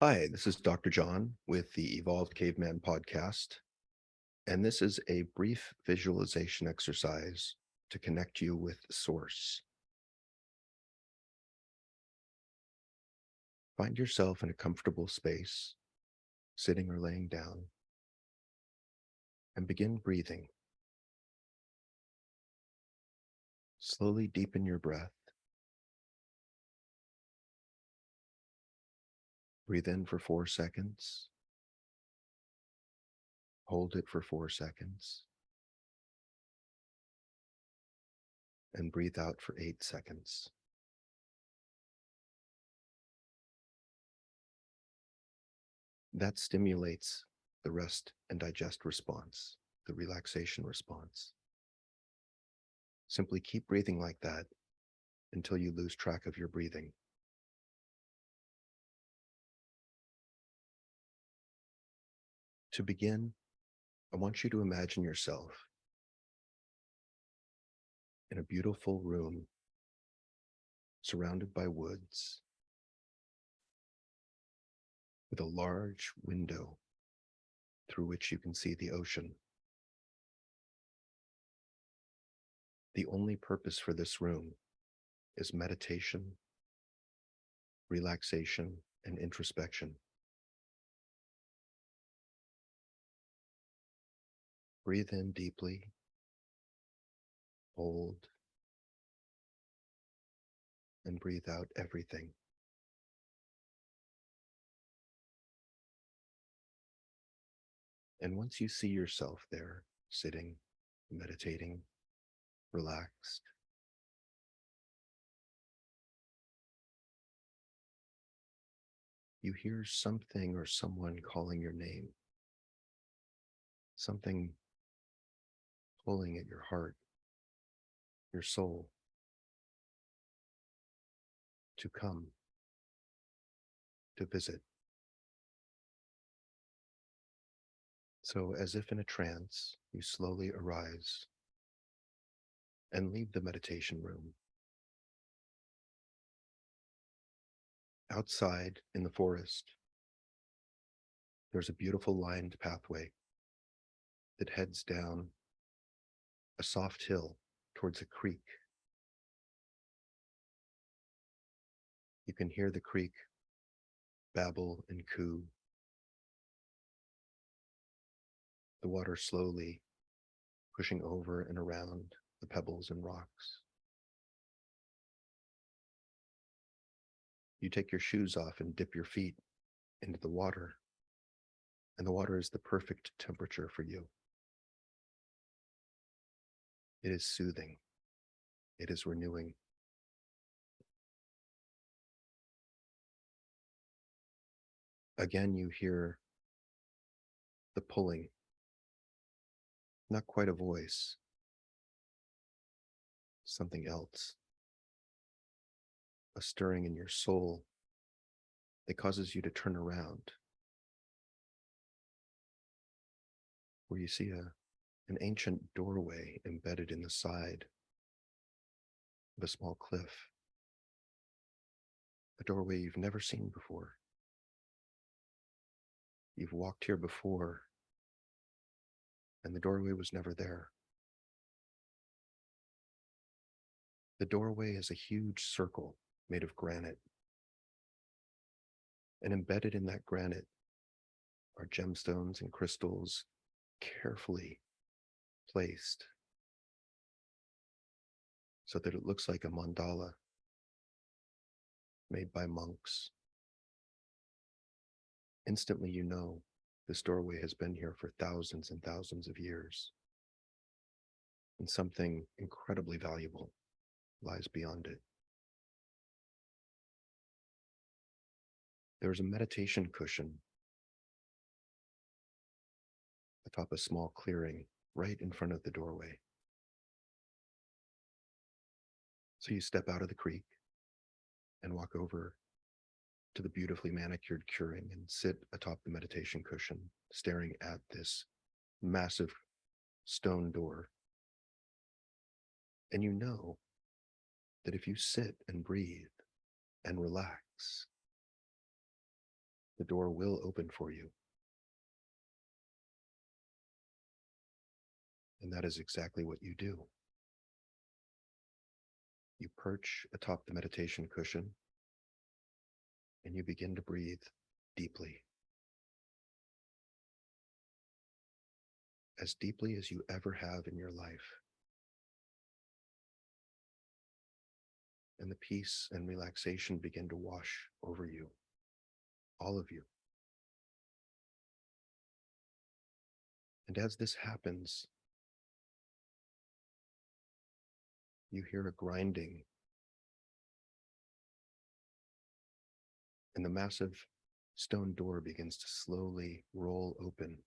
Hi, this is Dr. John with the Evolved Caveman podcast, and this is a brief visualization exercise to connect you with Source. Find yourself in a comfortable space, sitting or laying down, and begin breathing. Slowly deepen your breath. Breathe in for 4 seconds. Hold it for 4 seconds. And breathe out for 8 seconds. That stimulates the rest and digest response, the relaxation response. Simply keep breathing like that until you lose track of your breathing. To begin, I want you to imagine yourself in a beautiful room surrounded by woods with a large window through which you can see the ocean. The only purpose for this room is meditation, relaxation, and introspection. Breathe in deeply, hold, and breathe out everything. And once you see yourself there, sitting, meditating, relaxed, you hear something or someone calling your name, something pulling at your heart, your soul, to come, to visit. So, as if in a trance, you slowly arise and leave the meditation room. Outside in the forest, there's a beautiful lined pathway that heads down a soft hill towards a creek. You can hear the creek babble and coo, the water slowly pushing over and around the pebbles and rocks. You take your shoes off and dip your feet into the water, and the water is the perfect temperature for you. It is soothing. It is renewing. Again, you hear the pulling, not quite a voice, something else, a stirring in your soul that causes you to turn around, where you see an ancient doorway embedded in the side of a small cliff, a doorway you've never seen before. You've walked here before, and the doorway was never there. The doorway is a huge circle made of granite, and embedded in that granite are gemstones and crystals carefully placed so that it looks like a mandala made by monks. Instantly, you know this doorway has been here for thousands and thousands of years, and something incredibly valuable lies beyond it. There's a meditation cushion atop a small clearing right in front of the doorway. So you step out of the creek and walk over to the beautifully manicured curing and sit atop the meditation cushion, staring at this massive stone door. And you know that if you sit and breathe and relax, the door will open for you. And that is exactly what you do. You perch atop the meditation cushion and you begin to breathe deeply. As deeply as you ever have in your life. And the peace and relaxation begin to wash over you, all of you. And as this happens, you hear a grinding, and the massive stone door begins to slowly roll open.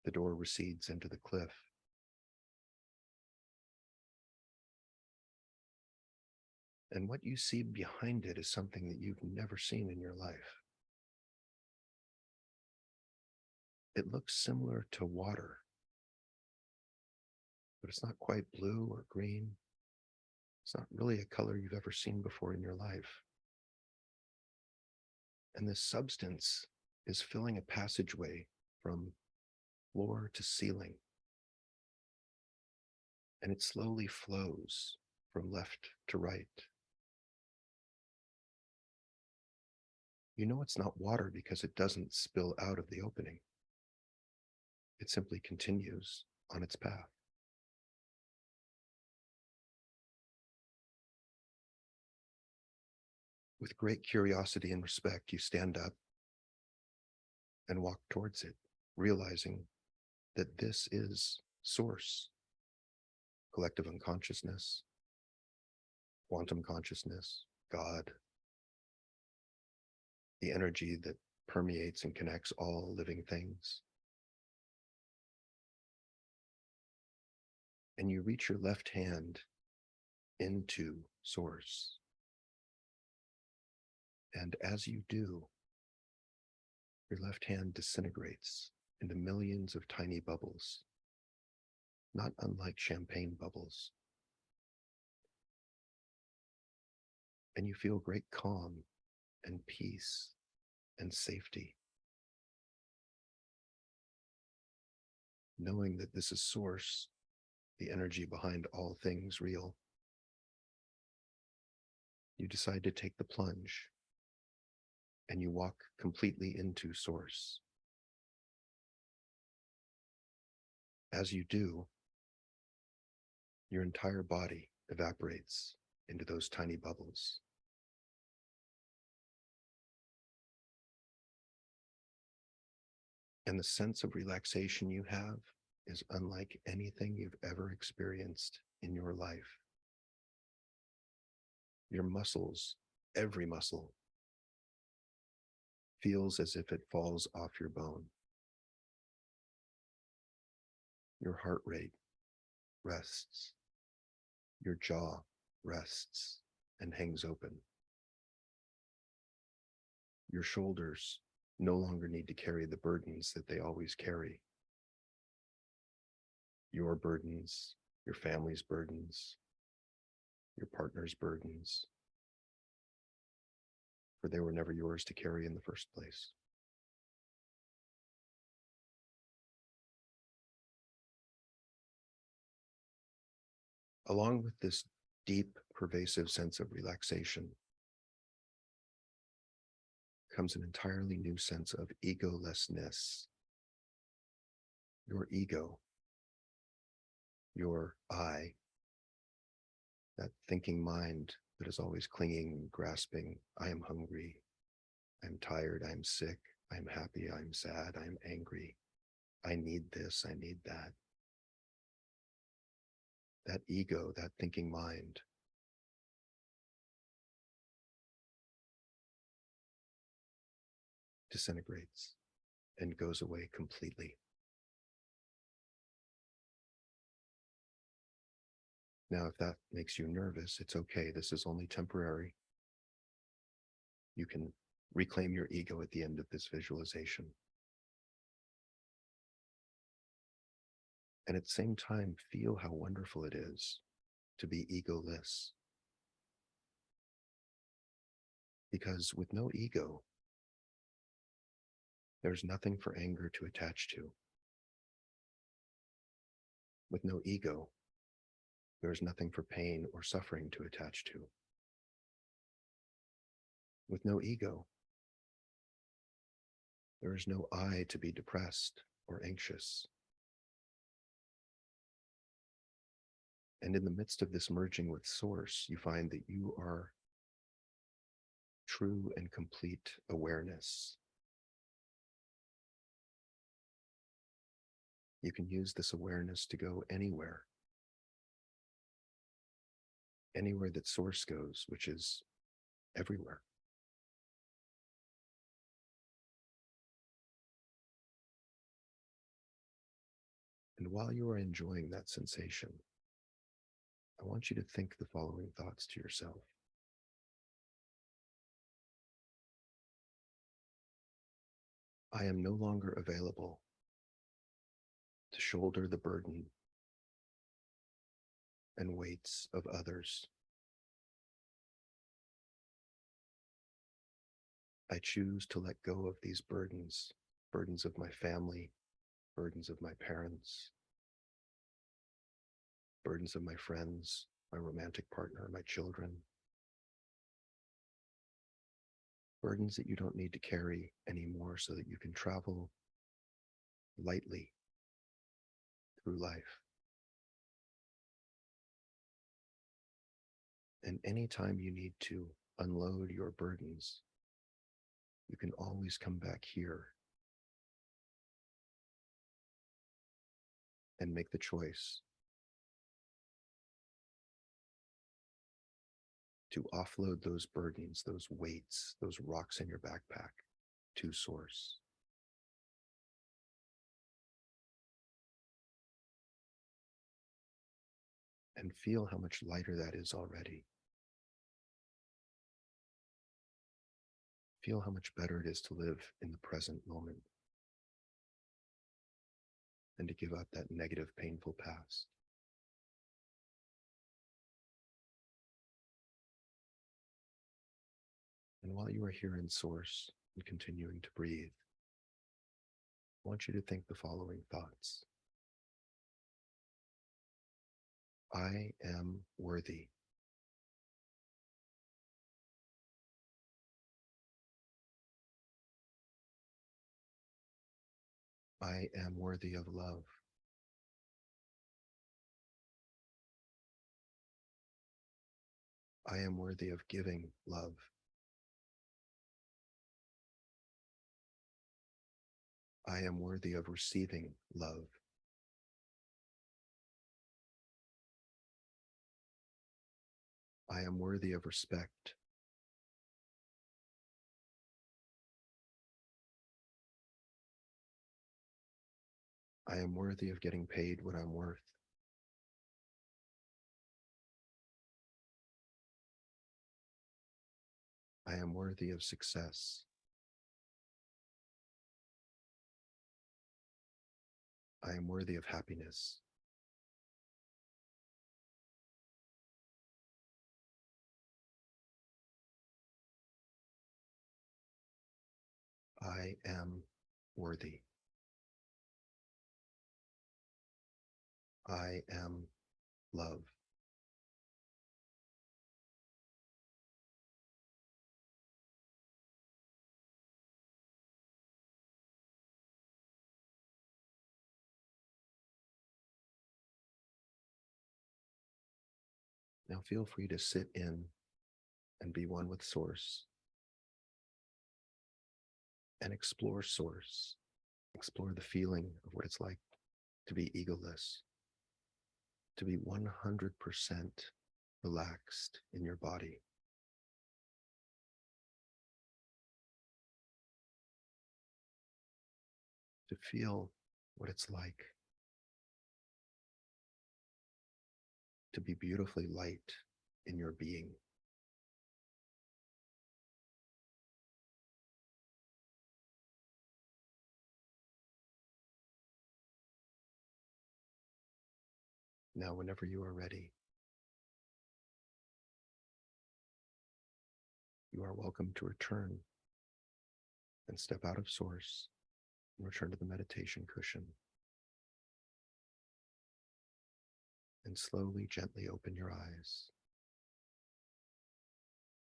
The door recedes into the cliff. And what you see behind it is something that you've never seen in your life. It looks similar to water, but it's not quite blue or green. It's not really a color you've ever seen before in your life. And this substance is filling a passageway from floor to ceiling. And it slowly flows from left to right. You know it's not water because it doesn't spill out of the opening. It simply continues on its path. With great curiosity and respect, you stand up and walk towards it, realizing that this is source, collective unconsciousness, quantum consciousness, God, the energy that permeates and connects all living things. And you reach your left hand into source. And as you do, your left hand disintegrates into millions of tiny bubbles, not unlike champagne bubbles. And you feel great calm and peace and safety, knowing that this is source, the energy behind all things real. You decide to take the plunge and you walk completely into source. As you do, your entire body evaporates into those tiny bubbles. And the sense of relaxation you have is unlike anything you've ever experienced in your life. Your muscles, every muscle, feels as if it falls off your bone. Your heart rate rests. Your jaw rests and hangs open. Your shoulders no longer need to carry the burdens that they always carry. Your burdens, your family's burdens, your partner's burdens, for they were never yours to carry in the first place. Along with this deep, pervasive sense of relaxation comes an entirely new sense of egolessness. Your ego, your I, that thinking mind that is always clinging, grasping, I am hungry, I'm tired, I'm sick, I'm happy, I'm sad, I'm angry, I need this, I need that. That ego, that thinking mind, disintegrates and goes away completely. Now, if that makes you nervous, it's okay. This is only temporary. You can reclaim your ego at the end of this visualization. And at the same time, feel how wonderful it is to be egoless. Because with no ego, There's nothing for anger to attach to. With no ego, there is nothing for pain or suffering to attach to. With no ego, there is no I to be depressed or anxious. And in the midst of this merging with Source, you find that you are true and complete awareness. You can use this awareness to go anywhere that Source goes, which is everywhere. And while you are enjoying that sensation, I want you to think the following thoughts to yourself. I am no longer available to shoulder the burden and weights of others. I choose to let go of these burdens, burdens of my family, burdens of my parents, burdens of my friends, my romantic partner, my children, burdens that you don't need to carry anymore so that you can travel lightly through life. And anytime you need to unload your burdens, you can always come back here and make the choice to offload those burdens, those weights, those rocks in your backpack to Source. And feel how much lighter that is already. Feel how much better it is to live in the present moment and to give up that negative, painful past. And while you are here in Source and continuing to breathe, I want you to think the following thoughts. I am worthy. I am worthy of love. I am worthy of giving love. I am worthy of receiving love. I am worthy of respect. I am worthy of getting paid what I'm worth. I am worthy of success. I am worthy of happiness. I am worthy. I am love. Now feel free to sit in and be one with Source and explore Source. Explore the feeling of what it's like to be egoless, to be 100% relaxed in your body. To feel what it's like to be beautifully light in your being. Now, whenever you are ready, you are welcome to return and step out of Source Return to the meditation cushion. And slowly, gently open your eyes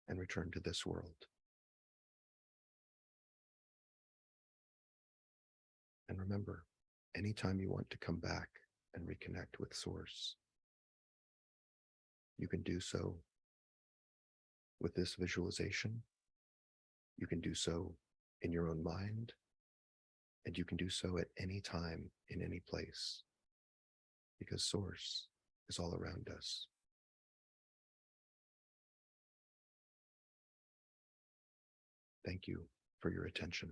and return to this world. And remember, anytime you want to come back and reconnect with Source, you can do so with this visualization. You can do so in your own mind, and you can do so at any time, in any place, because Source is all around us. Thank you for your attention.